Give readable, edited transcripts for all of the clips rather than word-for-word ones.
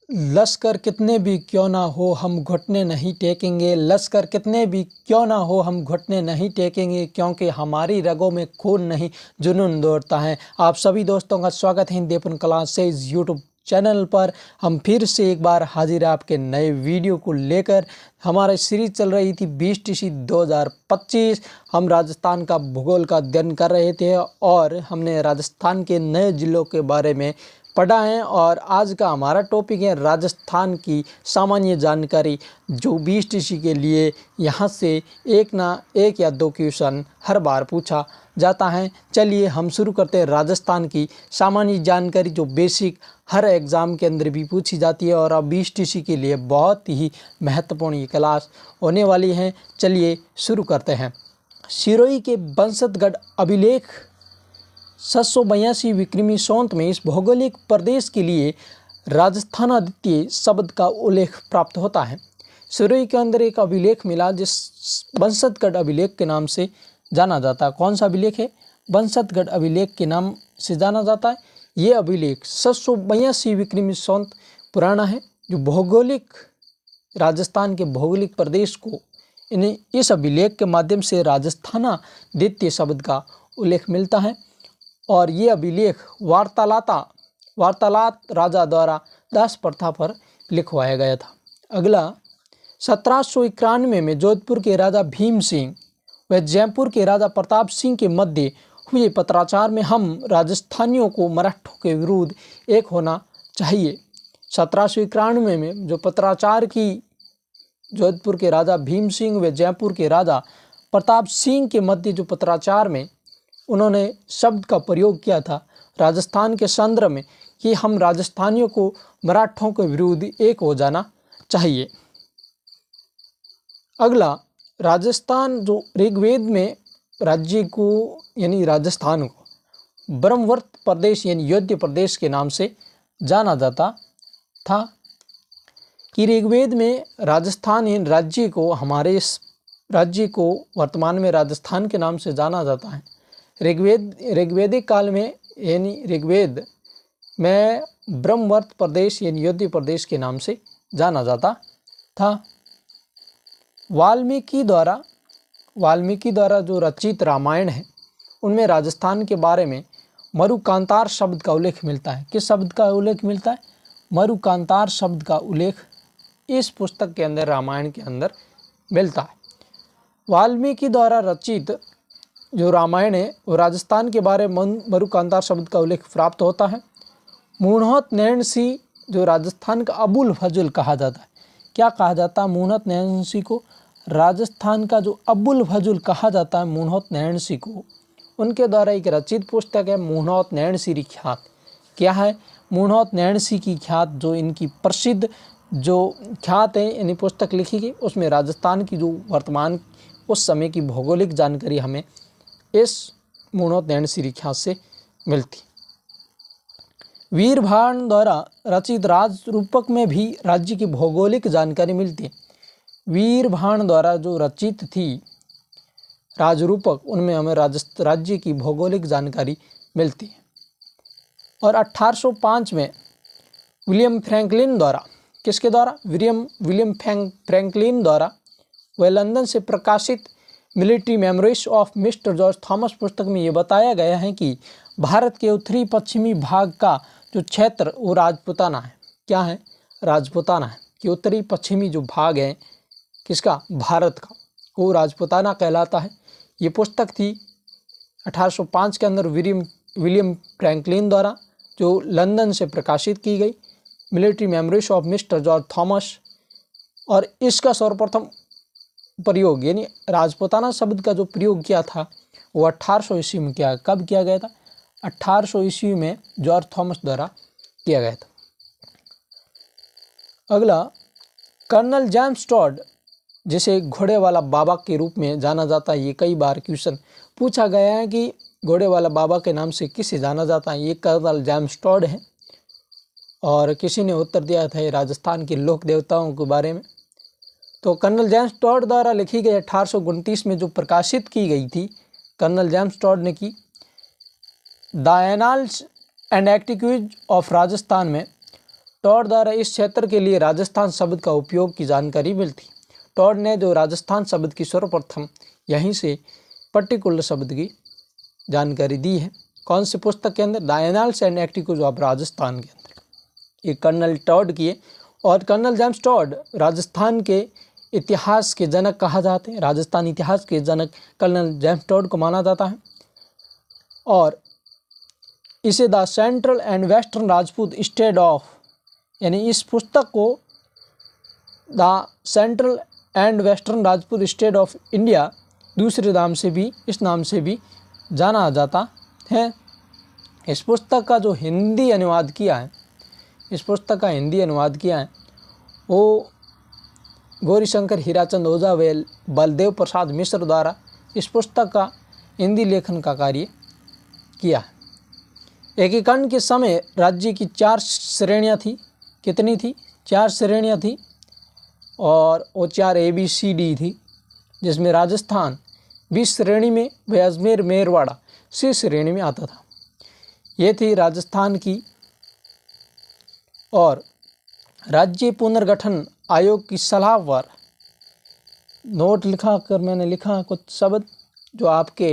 लश्कर कितने भी क्यों ना हो हम घुटने नहीं टेकेंगे, लश्कर कितने भी क्यों ना हो हम घुटने नहीं टेकेंगे, क्योंकि हमारी रगों में खून नहीं जुनून दौड़ता है। आप सभी दोस्तों का स्वागत है हिंदी अपन क्लास से इस यूट्यूब चैनल पर। हम फिर से एक बार हाजिर है आपके नए वीडियो को लेकर। हमारी सीरीज चल रही थी 20 TC 2025। हम राजस्थान का भूगोल का अध्ययन कर रहे थे और हमने राजस्थान के नए जिलों के बारे में पढ़ा है। और आज का हमारा टॉपिक है राजस्थान की सामान्य जानकारी, जो 20 TC के लिए यहाँ से एक या दो क्वेश्चन हर बार पूछा जाता है। चलिए हम शुरू करते हैं राजस्थान की सामान्य जानकारी, जो बेसिक हर एग्ज़ाम के अंदर भी पूछी जाती है और अब 20 TC के लिए बहुत ही महत्वपूर्ण ये क्लास होने वाली है। चलिए शुरू करते हैं। सिरोही के बंसतगढ़ अभिलेख 782 विक्रमी संवत में इस भौगोलिक प्रदेश के लिए राजस्थान अद्वितीय शब्द का उल्लेख प्राप्त होता है। सिरोही के अंदर एक अभिलेख मिला जिस बंसतगढ़ अभिलेख के नाम से जाना जाता है। कौन सा अभिलेख है? बंसतगढ़ अभिलेख के नाम से जाना जाता है। ये अभिलेख 782 विक्रमी संवत पुराना है, जो भौगोलिक राजस्थान के भौगोलिक प्रदेश को इस अभिलेख के माध्यम से राजस्थाना द्वितीय शब्द का उल्लेख मिलता है। और ये अभिलेख वार्तालात राजा द्वारा दास प्रथा पर लिखवाया गया था। अगला 1791 में जोधपुर के राजा भीम सिंह व जयपुर के राजा प्रताप सिंह के मध्य हुए पत्राचार में हम राजस्थानियों को मराठों के विरुद्ध एक होना चाहिए। 1791 में जो पत्राचार की जोधपुर के राजा भीम सिंह व जयपुर के राजा प्रताप सिंह के मध्य जो पत्राचार में उन्होंने शब्द का प्रयोग किया था राजस्थान के संदर्भ में कि हम राजस्थानियों को मराठों के विरुद्ध एक हो जाना चाहिए। अगला, राजस्थान जो ऋग्वेद में राज्य को यानी राजस्थान को ब्रह्मवर्त प्रदेश यानी योध्य प्रदेश के नाम से जाना जाता था। कि ऋग्वेद में राजस्थान यानी राज्य को हमारे इस राज्य को वर्तमान में राजस्थान के नाम से जाना जाता है। ऋग्वेदिक काल में यानी ऋग्वेद में ब्रह्मवर्त प्रदेश यानी योध्य प्रदेश के नाम से जाना जाता था। वाल्मीकि द्वारा जो रचित रामायण है उनमें राजस्थान के बारे में मरुकांतार शब्द का उल्लेख मिलता है। किस शब्द का उल्लेख मिलता है? मरुकांतार शब्द का उल्लेख इस पुस्तक के अंदर, रामायण के अंदर मिलता है। वाल्मीकि द्वारा रचित जो रामायण है वो राजस्थान के बारे में मरुकांतार शब्द का उल्लेख प्राप्त होता है। मूणहोत नैन सिंह जो राजस्थान का अबुल फजल कहा जाता है। क्या कहा जाता है मूणहोत नैन सिंह को? राजस्थान का जो अबुल फजल कहा जाता है मूणहोत नैन सिंह को, उनके द्वारा एक रचित पुस्तक है मूणहोत नैन सिंह ख्यात। क्या है? मूणहोत नैन सिंह की ख्यात, जो इनकी प्रसिद्ध जो ख्यात है यानी पुस्तक लिखी गई, उसमें राजस्थान की जो वर्तमान उस समय की भौगोलिक जानकारी हमें इस मूणहोत नैन सिंह ख्यात से मिलती। वीरभान द्वारा रचित राजरूपक में भी राज्य की भौगोलिक जानकारी मिलती है। वीरभान द्वारा जो रचित थी राजरूपक, उनमें हमें राज्य की भौगोलिक जानकारी मिलती है। और 1805 में विलियम फ्रैंकलिन द्वारा, किसके द्वारा? विलियम फ्रैंकलिन द्वारा वह लंदन से प्रकाशित military memories of mister George Thomas पुस्तक में ये बताया गया है कि भारत के उत्तरी पश्चिमी भाग का जो क्षेत्र वो राजपूताना है। क्या है? राजपूताना है। कि उत्तरी पश्चिमी जो भाग है किसका? भारत का, वो राजपूताना कहलाता है। ये पुस्तक थी 1805 के अंदर विलियम फ्रैंकलिन द्वारा जो लंदन से प्रकाशित की गई, military memories of mister George Thomas. और इसका सर्वप्रथम प्रयोग यानी राजपूताना शब्द का जो प्रयोग किया था वो 1800 ईस्वी में किया। कब किया गया था? 1800 ईस्वी में जॉर्ज थॉमस द्वारा किया गया था। अगला, कर्नल जेम्स टॉड, जिसे घोड़े वाला बाबा के रूप में जाना जाता है। ये कई बार क्वेश्चन पूछा गया है कि घोड़े वाला बाबा के नाम से किसे जाना जाता है। ये कर्नल जेम्स टॉड है। और किसी ने उत्तर दिया था ये राजस्थान के लोक देवताओं के बारे में। तो कर्नल जेम्स टॉड द्वारा लिखी गई 1829 में जो प्रकाशित की गई थी, कर्नल जेम्स टॉड ने की the annals and antiquities of Rajasthan में टॉड द्वारा इस क्षेत्र के लिए राजस्थान शब्द का उपयोग की जानकारी मिलती। टॉड ने जो राजस्थान शब्द की सर्वप्रथम यहीं से पर्टिकुलर शब्द की जानकारी दी है। कौन सी पुस्तक के अंदर? The annals and activities of Rajasthan के अंदर। ये कर्नल टॉड की है। और कर्नल जेम्स टॉड राजस्थान के इतिहास के जनक कहा जाते हैं। राजस्थान इतिहास के जनक कर्नल जेम्स टॉड को माना जाता है। और इसे the central and western Rajput state of, यानी इस पुस्तक को the central and western Rajput state of India दूसरे नाम से भी, इस नाम से भी जाना जाता है। इस पुस्तक का जो हिंदी अनुवाद किया है, इस पुस्तक का हिंदी अनुवाद किया है वो गौरीशंकर हीराचंद ओझा व बलदेव प्रसाद मिश्र द्वारा इस पुस्तक का हिंदी लेखन का कार्य किया है। एकीकरण के समय राज्य की 4 श्रेणियाँ थी। कितनी थी? 4 श्रेणियाँ थी। और वो 4 ABCD थी, जिसमें राजस्थान बी श्रेणी में व अजमेर मेरवाड़ा C श्रेणी में आता था। ये थी राजस्थान की। और राज्य पुनर्गठन आयोग की सलाह पर नोट लिखा कर मैंने लिखा कुछ शब्द जो आपके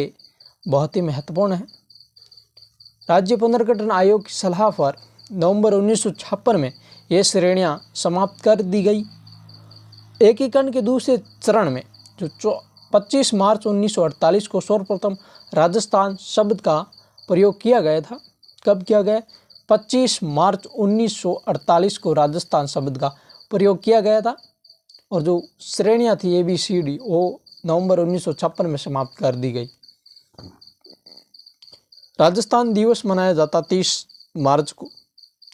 बहुत ही महत्वपूर्ण हैं। राज्य पुनर्गठन आयोग की सलाह पर नवंबर 1956 में ये श्रेणियां समाप्त कर दी गई। एकीकरण के दूसरे चरण में जो 25 मार्च 1948 को सर्वप्रथम राजस्थान शब्द का प्रयोग किया गया था। कब किया गया? 25 मार्च 1948 को राजस्थान शब्द का प्रयोग किया गया था। और जो श्रेणियां थी ABCD वो नवंबर 1956 में समाप्त कर दी गई। राजस्थान दिवस मनाया जाता 30 मार्च को।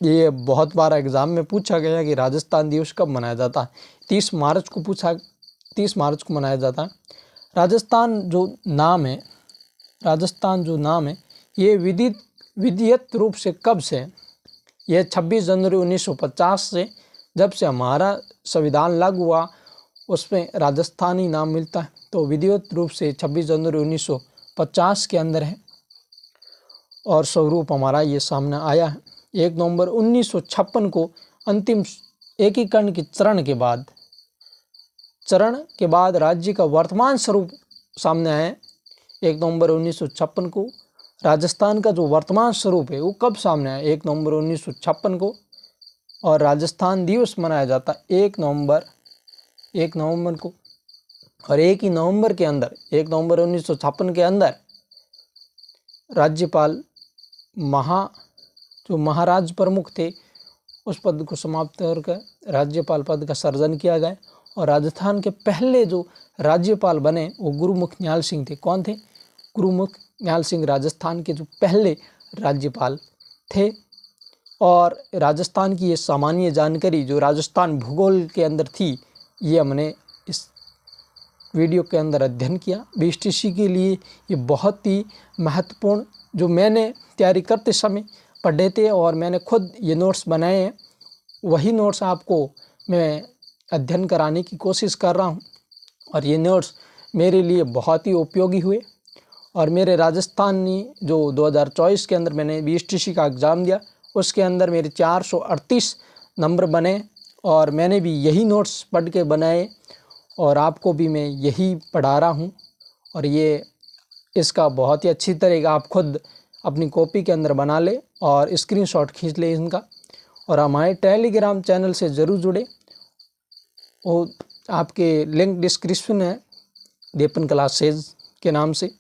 ये बहुत बार एग्जाम में पूछा गया कि राजस्थान दिवस कब मनाया जाता है। 30 मार्च को मनाया जाता है। राजस्थान जो नाम है ये विधिवत रूप से कब से? यह 26 जनवरी 1950 से, जब से हमारा संविधान लागू हुआ उसमें राजस्थानी नाम मिलता है। तो विधिवत रूप से 26 जनवरी 1950 के अंदर है। और स्वरूप हमारा ये सामने आया है। 1 नवंबर 1956 को अंतिम एकीकरण के चरण के बाद राज्य का वर्तमान स्वरूप सामने आया। 1 नवंबर 1956 को राजस्थान का जो वर्तमान स्वरूप है वो कब सामने आया? 1 नवंबर 1956 को। और राजस्थान दिवस मनाया जाता 1 नवंबर को। और 1 ही नवंबर के अंदर, 1 नवंबर 1956 के अंदर राज्यपाल जो महाराज प्रमुख थे उस पद को समाप्त करके राज्यपाल पद का सर्जन किया गया। और राजस्थान के पहले जो राज्यपाल बने वो गुरुमुख न्याल सिंह थे। कौन थे? गुरुमुख न्याल सिंह राजस्थान के जो पहले राज्यपाल थे। और राजस्थान की ये सामान्य जानकारी जो राजस्थान भूगोल के अंदर थी, ये हमने इस वीडियो के अंदर अध्ययन किया। BSTC के लिए ये बहुत ही महत्वपूर्ण, जो मैंने तैयारी करते समय पढ़े थे और मैंने खुद ये नोट्स बनाए हैं, वही नोट्स आपको मैं अध्ययन कराने की कोशिश कर रहा हूँ। और ये नोट्स मेरे लिए बहुत ही उपयोगी हुए। और मेरे राजस्थानी जो 2024 के अंदर मैंने BSTC का एग्ज़ाम दिया उसके अंदर मेरे 438 नंबर बने। और मैंने भी यही नोट्स पढ़ के बनाए और आपको भी मैं यही पढ़ा रहा हूँ। और ये इसका बहुत ही अच्छी तरीका आप खुद अपनी कॉपी के अंदर बना ले और स्क्रीनशॉट खींच ले इनका। और हमारे टेलीग्राम चैनल से ज़रूर जुड़े। वो आपके लिंक डिस्क्रिप्शन है, देपन क्लासेज के नाम से।